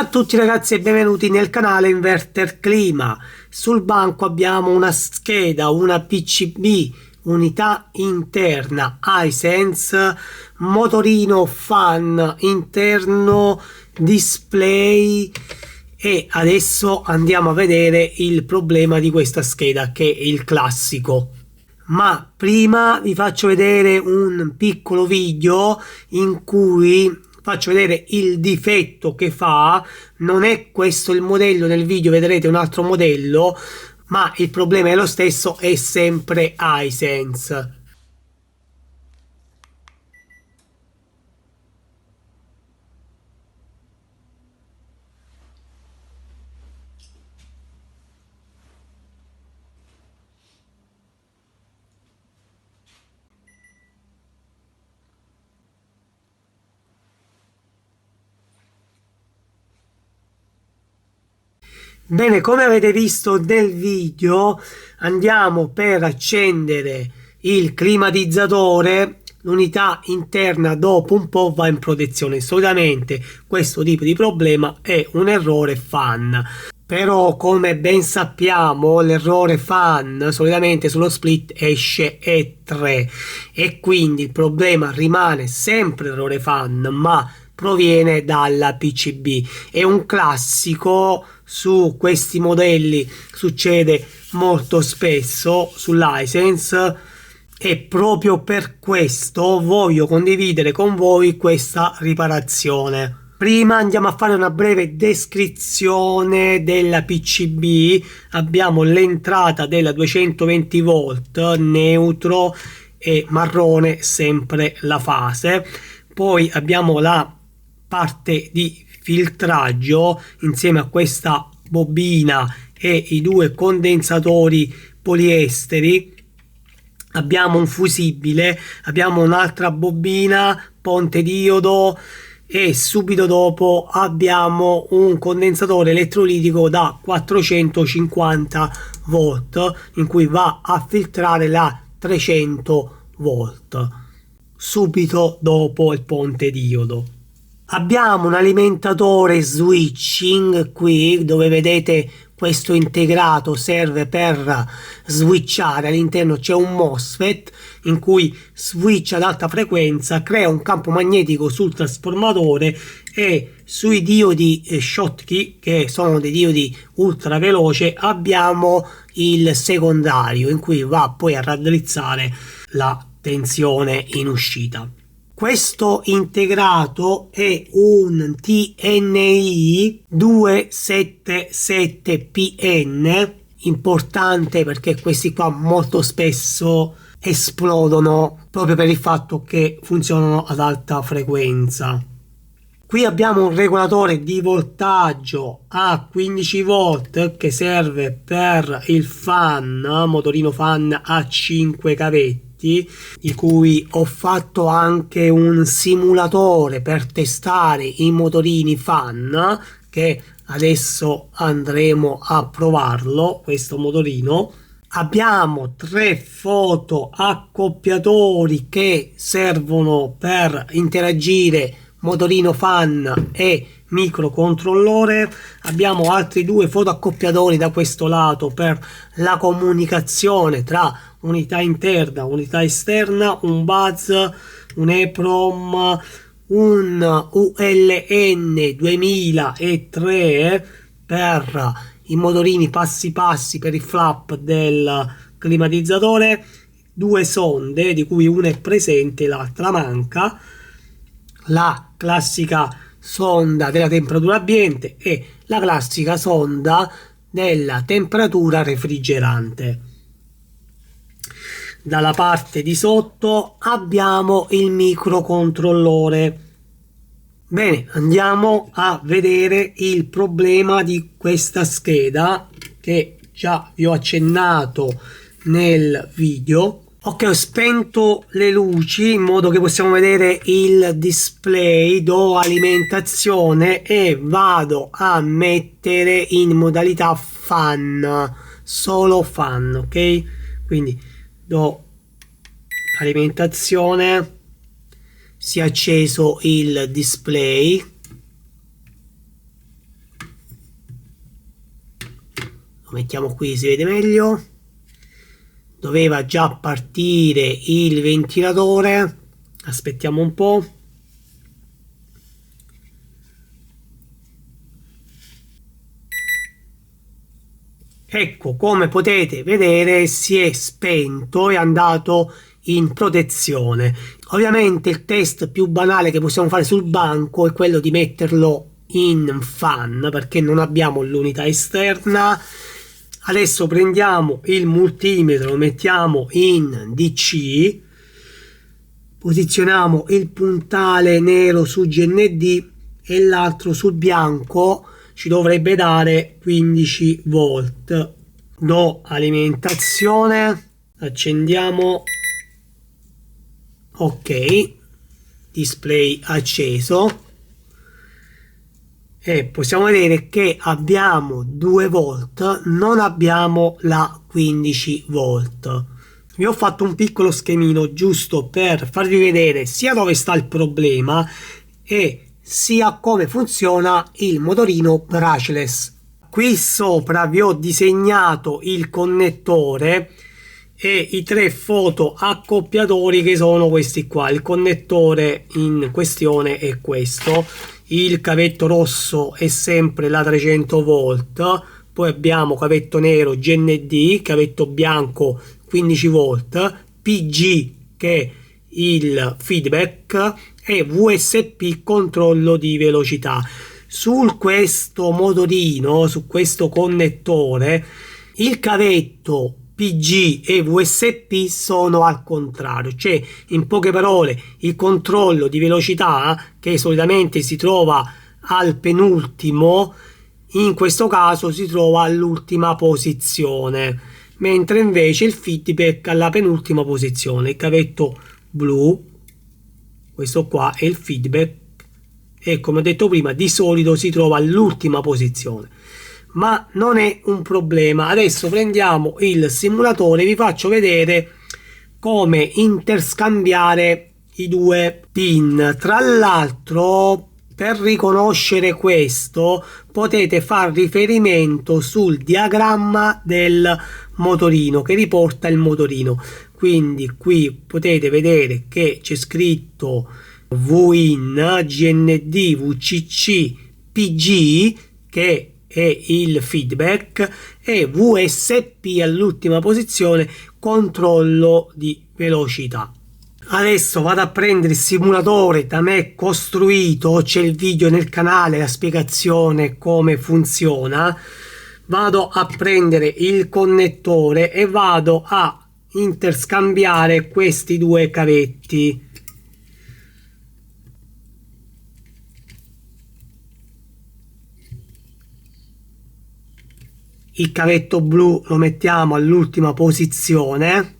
Ciao a tutti ragazzi e benvenuti nel canale Inverter Clima. Sul banco abbiamo una scheda, una PCB, unità interna Hisense, motorino fan interno, display e adesso andiamo a vedere il problema di questa scheda, che è il classico. Ma prima vi faccio vedere un piccolo video in cui faccio vedere il difetto che fa. Non è questo il modello, nel video vedrete un altro modello, ma il problema è lo stesso, è sempre Hisense. Bene, come avete visto nel video, andiamo per accendere il climatizzatore. L'unità interna dopo un po' va in protezione. Solitamente questo tipo di problema è un errore fan. Però come ben sappiamo l'errore fan solitamente sullo split esce E3 e quindi il problema rimane sempre errore fan, ma proviene dalla PCB. È un classico, su questi modelli succede molto spesso sull'Hisense e proprio per questo voglio condividere con voi questa riparazione. Prima andiamo a fare una breve descrizione della PCB. Abbiamo l'entrata della 220 volt neutro e marrone, sempre la fase. Poi abbiamo la parte di filtraggio insieme a questa bobina e i due condensatori poliesteri. Abbiamo un fusibile, abbiamo un'altra bobina, ponte diodo e subito dopo abbiamo un condensatore elettrolitico da 450 volt in cui va a filtrare la 300 volt subito dopo il ponte diodo. Abbiamo un alimentatore switching qui dove vedete questo integrato serve per switchare. All'interno c'è un MOSFET in cui switch ad alta frequenza, crea un campo magnetico sul trasformatore e sui diodi Schottky, che sono dei diodi ultra veloce, abbiamo il secondario in cui va poi a raddrizzare la tensione in uscita. Questo integrato è un TNI 277PN, importante perché questi qua molto spesso esplodono proprio per il fatto che funzionano ad alta frequenza. Qui abbiamo un regolatore di voltaggio a 15 volt che serve per il fan, motorino fan a 5 cavetti, di cui ho fatto anche un simulatore per testare i motorini fan, che adesso andremo a provarlo, questo motorino. Abbiamo 3 fotoaccoppiatori che servono per interagire motorino fan e microcontrollore. Abbiamo altri 2 fotoaccoppiatori da questo lato per la comunicazione tra unità interna, unità esterna, un buzz, un EPROM, un ULN 2003 per i motorini passi per il flap del climatizzatore, 2 sonde di cui una è presente e l'altra manca, la classica sonda della temperatura ambiente e la classica sonda della temperatura refrigerante. Dalla parte di sotto abbiamo il microcontrollore. Bene, andiamo a vedere il problema di questa scheda che già vi ho accennato nel video. Ok, ho spento le luci in modo che possiamo vedere il display, do alimentazione e vado a mettere in modalità fan, solo fan, ok? Quindi do alimentazione, si è acceso il display, lo mettiamo qui, si vede meglio. Doveva già partire il ventilatore, aspettiamo un po'. Ecco, come potete vedere si è spento e è andato in protezione. Ovviamente il test più banale che possiamo fare sul banco è quello di metterlo in fan, perché non abbiamo l'unità esterna. Adesso prendiamo il multimetro, lo mettiamo in DC, posizioniamo il puntale nero su GND e l'altro sul bianco, ci dovrebbe dare 15 volt. Do alimentazione, accendiamo, ok, display acceso, e possiamo vedere che abbiamo 2 volt, non abbiamo la 15 volt. Vi ho fatto un piccolo schemino giusto per farvi vedere sia dove sta il problema e sia come funziona il motorino brushless. Qui sopra vi ho disegnato il connettore e i 3 foto accoppiatori che sono questi qua. Il connettore in questione è questo, il cavetto rosso è sempre la 300 volt, poi abbiamo cavetto nero GND, cavetto bianco 15 volt, PG che è il feedback e VSP controllo di velocità. Su questo motorino, su questo connettore, il cavetto PG e VSP sono al contrario, cioè in poche parole il controllo di velocità, che solitamente si trova al penultimo, in questo caso si trova all'ultima posizione, mentre invece il feedback alla penultima posizione. Il cavetto blu, questo qua, è il feedback e come ho detto prima di solito si trova all'ultima posizione, ma non è un problema. Adesso prendiamo il simulatore e vi faccio vedere come interscambiare i 2 pin. Tra l'altro, per riconoscere questo potete fare riferimento sul diagramma del motorino che riporta il motorino. Quindi qui potete vedere che c'è scritto VIN, GND, VCC, PG che è il feedback e VSP all'ultima posizione, controllo di velocità. Adesso vado a prendere il simulatore da me costruito, c'è il video nel canale, la spiegazione come funziona. Vado a prendere il connettore e vado a interscambiare questi 2 cavetti. Il cavetto blu lo mettiamo all'ultima posizione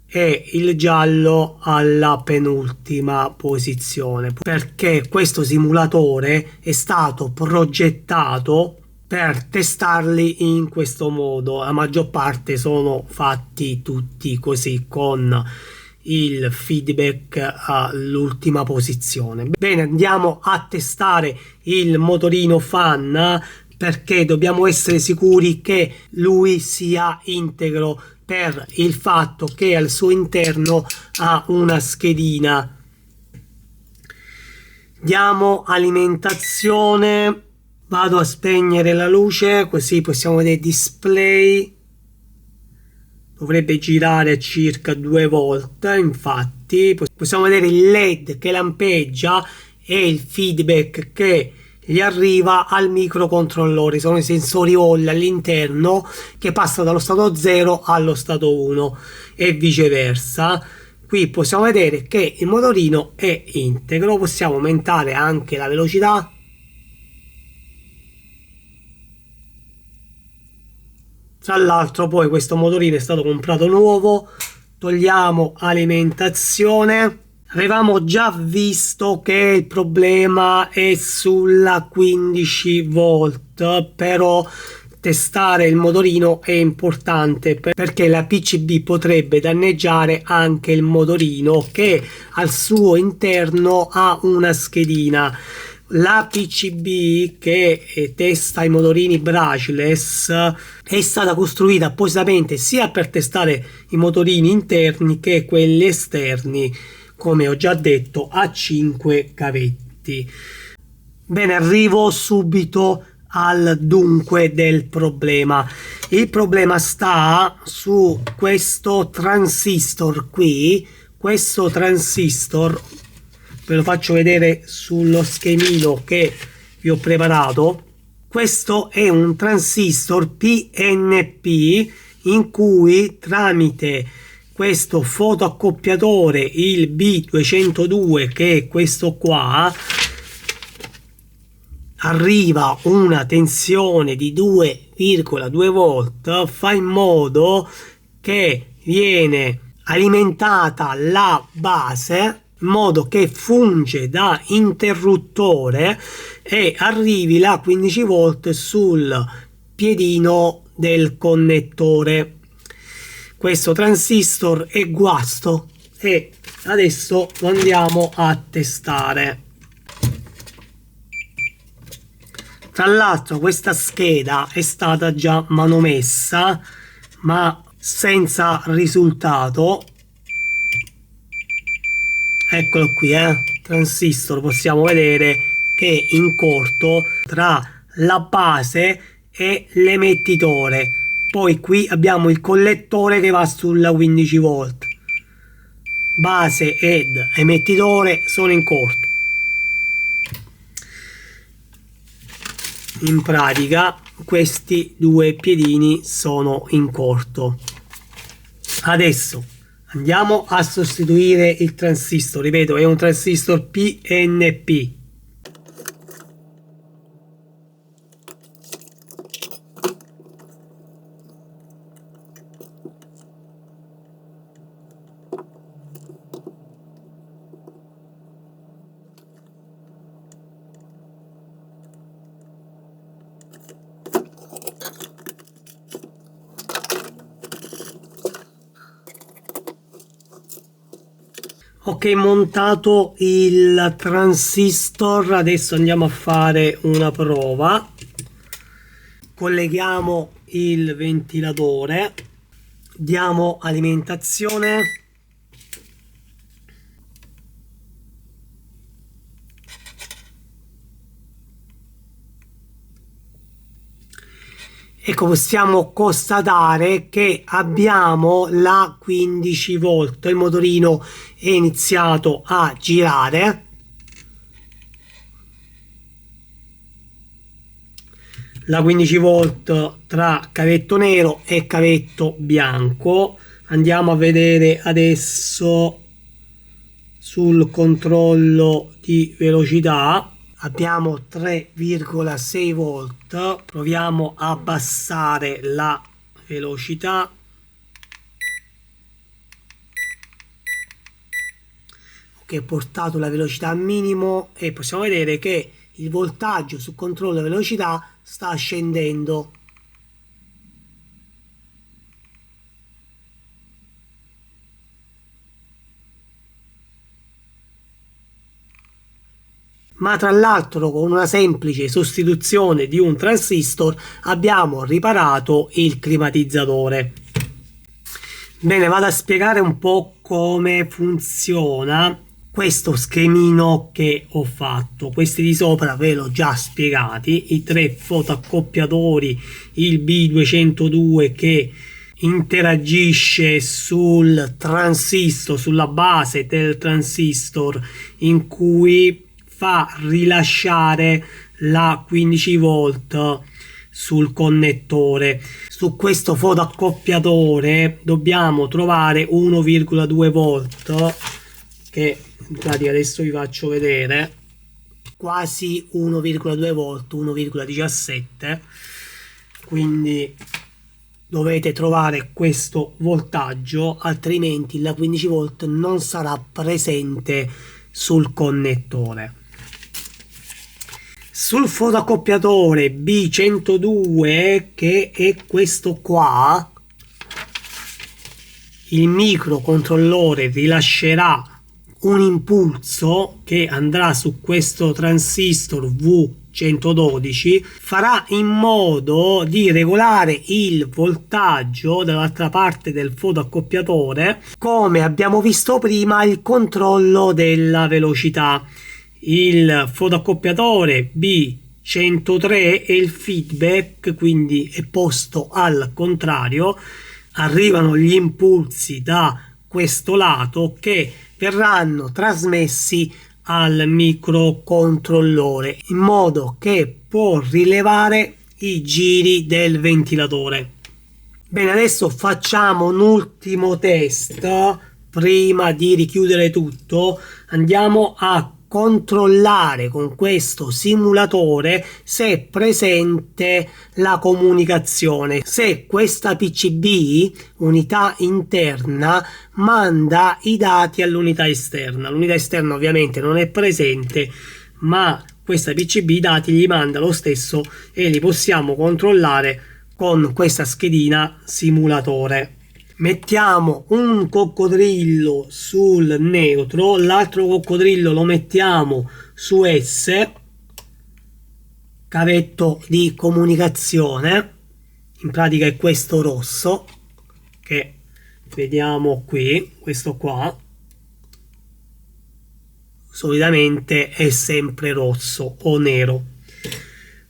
e il giallo alla penultima posizione, perché questo simulatore è stato progettato per testarli in questo modo. La maggior parte sono fatti tutti così, con il feedback all'ultima posizione. Bene, andiamo a testare il motorino fan, perché dobbiamo essere sicuri che lui sia integro, per il fatto che al suo interno ha una schedina. Diamo alimentazione, vado a spegnere la luce così possiamo vedere display. Dovrebbe girare a circa 2 volt, infatti possiamo vedere il LED che lampeggia e il feedback che gli arriva al microcontrollore. Sono i sensori Hall all'interno che passano dallo stato 0 allo stato 1 e viceversa. Qui possiamo vedere che il motorino è integro, possiamo aumentare anche la velocità. Tra l'altro poi questo motorino è stato comprato nuovo. Togliamo alimentazione. Avevamo già visto che il problema è sulla 15 volt, però testare il motorino è importante perché la PCB potrebbe danneggiare anche il motorino che al suo interno ha una schedina. La PCB che testa i motorini brushless è stata costruita appositamente sia per testare i motorini interni che quelli esterni, come ho già detto, a 5 cavetti. Bene, arrivo subito al dunque del problema. Il problema sta su questo transistor qui. Questo transistor ve lo faccio vedere sullo schemino che vi ho preparato. Questo è un transistor PNP in cui tramite questo fotoaccoppiatore, il B202, che è questo qua, arriva una tensione di 2,2 volt, fa in modo che viene alimentata la base, in modo che funge da interruttore e arrivi la 15 volt sul piedino del connettore. Questo transistor è guasto e adesso lo andiamo a testare. Tra l'altro questa scheda è stata già manomessa ma senza risultato. Eccolo qui, transistor, possiamo vedere che è in corto tra la base e l'emettitore. Poi qui abbiamo il collettore che va sulla 15 volt. Base ed emettitore sono in corto. In pratica questi due piedini sono in corto. Adesso andiamo a sostituire il transistor. Ripeto, è un transistor PNP. Ok, montato il transistor, adesso andiamo a fare una prova. Colleghiamo il ventilatore, diamo alimentazione. Ecco, possiamo constatare che abbiamo la 15 volt, il motorino è iniziato a girare. La 15 volt tra cavetto nero e cavetto bianco. Andiamo a vedere adesso sul controllo di velocità. Abbiamo 3,6 volt, proviamo a abbassare la velocità. Ok, portato la velocità al minimo e possiamo vedere che il voltaggio sul controllo velocità sta scendendo. Ma tra l'altro con una semplice sostituzione di un transistor abbiamo riparato il climatizzatore. Bene, vado a spiegare un po' come funziona questo schemino che ho fatto. Questi di sopra ve l'ho già spiegati, i tre fotoaccoppiatori, il B202 che interagisce sul transistor, sulla base del transistor, in cui fa rilasciare la 15 volt sul connettore. Su questo fotoaccoppiatore dobbiamo trovare 1,2 volt, che in pratica adesso vi faccio vedere, quasi 1,2 volt, 1,17, quindi dovete trovare questo voltaggio, altrimenti la 15 volt non sarà presente sul connettore. Sul fotoaccoppiatore B102, che è questo qua, il microcontrollore rilascerà un impulso che andrà su questo transistor V112, farà in modo di regolare il voltaggio dall'altra parte del fotoaccoppiatore. Come abbiamo visto prima, il controllo della velocità. Il fotoaccoppiatore B103 e il feedback quindi è posto al contrario, arrivano gli impulsi da questo lato che verranno trasmessi al microcontrollore in modo che può rilevare i giri del ventilatore. Bene, adesso facciamo un ultimo test prima di richiudere tutto. Andiamo a controllare con questo simulatore se è presente la comunicazione, se questa PCB, unità interna, manda i dati all'unità esterna. L'unità esterna ovviamente non è presente, ma questa PCB i dati li manda lo stesso e li possiamo controllare con questa schedina simulatore. Mettiamo un coccodrillo sul neutro, l'altro coccodrillo lo mettiamo su S, cavetto di comunicazione, in pratica è questo rosso che vediamo qui, questo qua solitamente è sempre rosso o nero.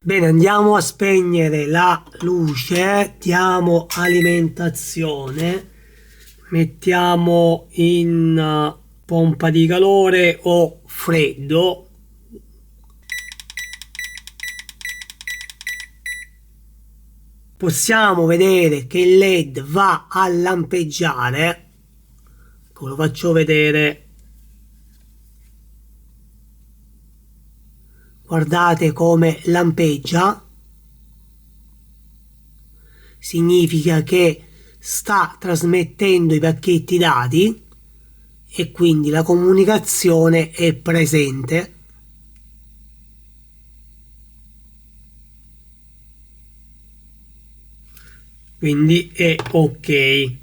Bene, andiamo a spegnere la luce, diamo alimentazione, mettiamo in pompa di calore o freddo. Possiamo vedere che il LED va a lampeggiare, lo faccio vedere. Guardate come lampeggia, significa che sta trasmettendo i pacchetti dati e quindi la comunicazione è presente. Quindi è ok.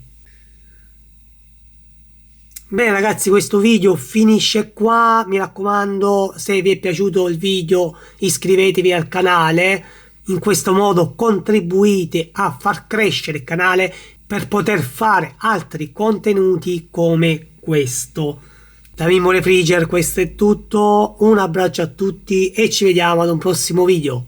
Bene ragazzi, questo video finisce qua. Mi raccomando, se vi è piaciuto il video iscrivetevi al canale, in questo modo contribuite a far crescere il canale per poter fare altri contenuti come questo. Da Mimmo Refriger questo è tutto, un abbraccio a tutti e ci vediamo ad un prossimo video.